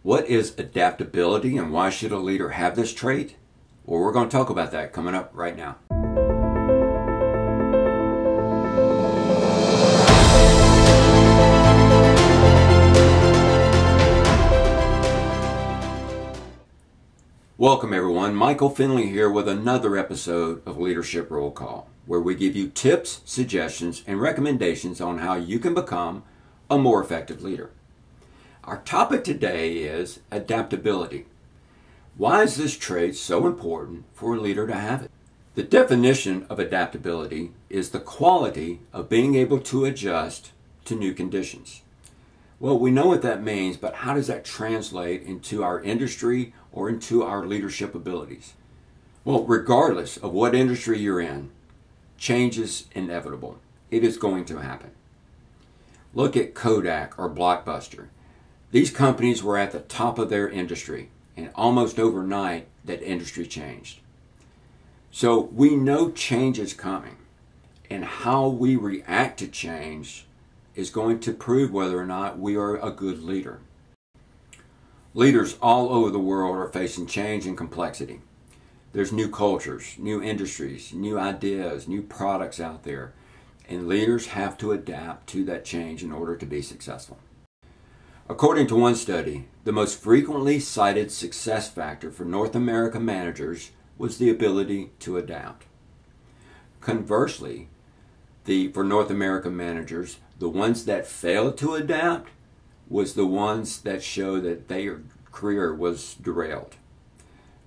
What is adaptability and why should a leader have this trait? Well, we're going to talk about that coming up right now. Welcome everyone, Michael Finley here with another episode of Leadership Roll Call, where we give you tips, suggestions, and recommendations on how you can become a more effective leader. Our topic today is adaptability. Why is this trait so important for a leader to have it? The definition of adaptability is the quality of being able to adjust to new conditions. Well, we know what that means, but how does that translate into our industry or into our leadership abilities? Well, regardless of what industry you're in, change is inevitable. It is going to happen. Look at Kodak or Blockbuster. These companies were at the top of their industry, and almost overnight, that industry changed. So we know change is coming, and how we react to change is going to prove whether or not we are a good leader. Leaders all over the world are facing change and complexity. There's new cultures, new industries, new ideas, new products out there, and leaders have to adapt to that change in order to be successful. According to one study, the most frequently cited success factor for North American managers was the ability to adapt. Conversely, for North American managers, the ones that failed to adapt was the ones that show that their career was derailed.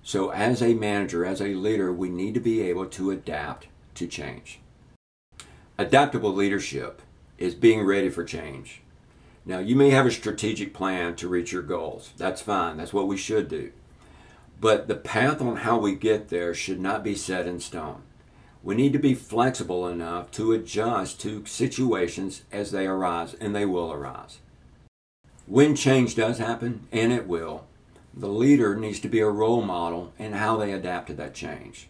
So as a manager, as a leader, we need to be able to adapt to change. Adaptable leadership is being ready for change. Now, you may have a strategic plan to reach your goals. That's fine. That's what we should do. But the path on how we get there should not be set in stone. We need to be flexible enough to adjust to situations as they arise, and they will arise. When change does happen, and it will, the leader needs to be a role model in how they adapt to that change.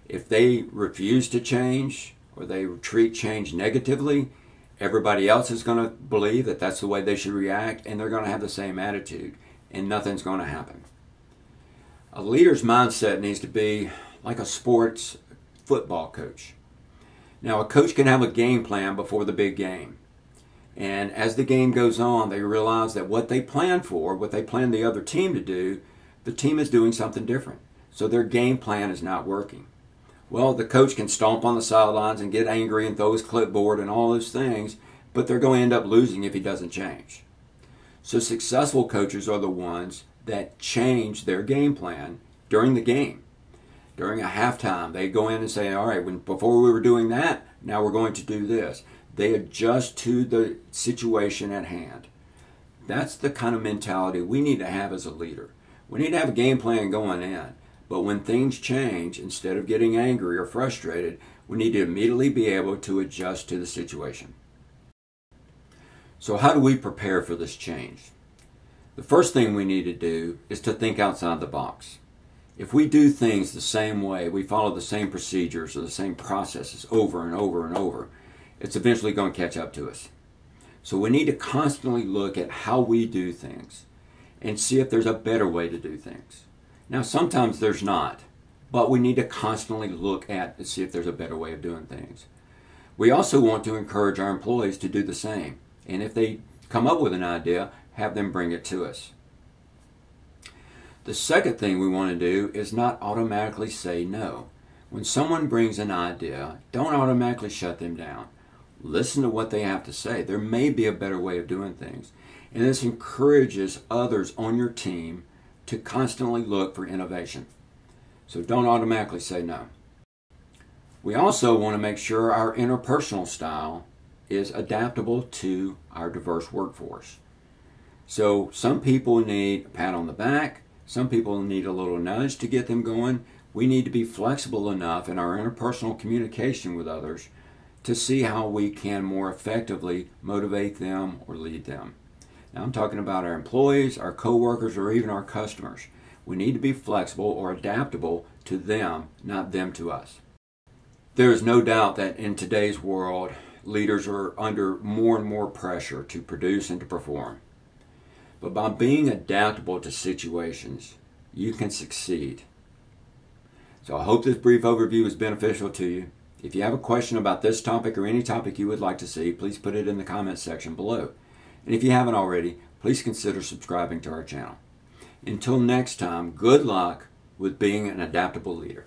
If they refuse to change or they treat change negatively, everybody else is going to believe that that's the way they should react, and they're going to have the same attitude, and nothing's going to happen. A leader's mindset needs to be like a sports football coach. Now, a coach can have a game plan before the big game. And as the game goes on, they realize that what they planned for, what they planned the other team to do, the team is doing something different. So their game plan is not working. Well, the coach can stomp on the sidelines and get angry and throw his clipboard and all those things, but they're going to end up losing if he doesn't change. So successful coaches are the ones that change their game plan during the game. During a halftime, they go in and say, all right, before we were doing that, now we're going to do this. They adjust to the situation at hand. That's the kind of mentality we need to have as a leader. We need to have a game plan going in. But when things change, instead of getting angry or frustrated, we need to immediately be able to adjust to the situation. So how do we prepare for this change? The first thing we need to do is to think outside the box. If we do things the same way, we follow the same procedures or the same processes over and over and over, it's eventually going to catch up to us. So we need to constantly look at how we do things and see if there's a better way to do things. Now, sometimes there's not, but we need to constantly look at to see if there's a better way of doing things. We also want to encourage our employees to do the same. And if they come up with an idea, have them bring it to us. The second thing we want to do is not automatically say no. When someone brings an idea, don't automatically shut them down. Listen to what they have to say. There may be a better way of doing things. And this encourages others on your team to constantly look for innovation. So don't automatically say no. We also want to make sure our interpersonal style is adaptable to our diverse workforce. So some people need a pat on the back. Some people need a little nudge to get them going. We need to be flexible enough in our interpersonal communication with others to see how we can more effectively motivate them or lead them. Now, I'm talking about our employees, our coworkers, or even our customers. We need to be flexible or adaptable to them, not them to us. There is no doubt that in today's world, leaders are under more and more pressure to produce and to perform. But by being adaptable to situations, you can succeed. So I hope this brief overview is beneficial to you. If you have a question about this topic or any topic you would like to see, please put it in the comments section below. And if you haven't already, please consider subscribing to our channel. Until next time, good luck with being an adaptable leader.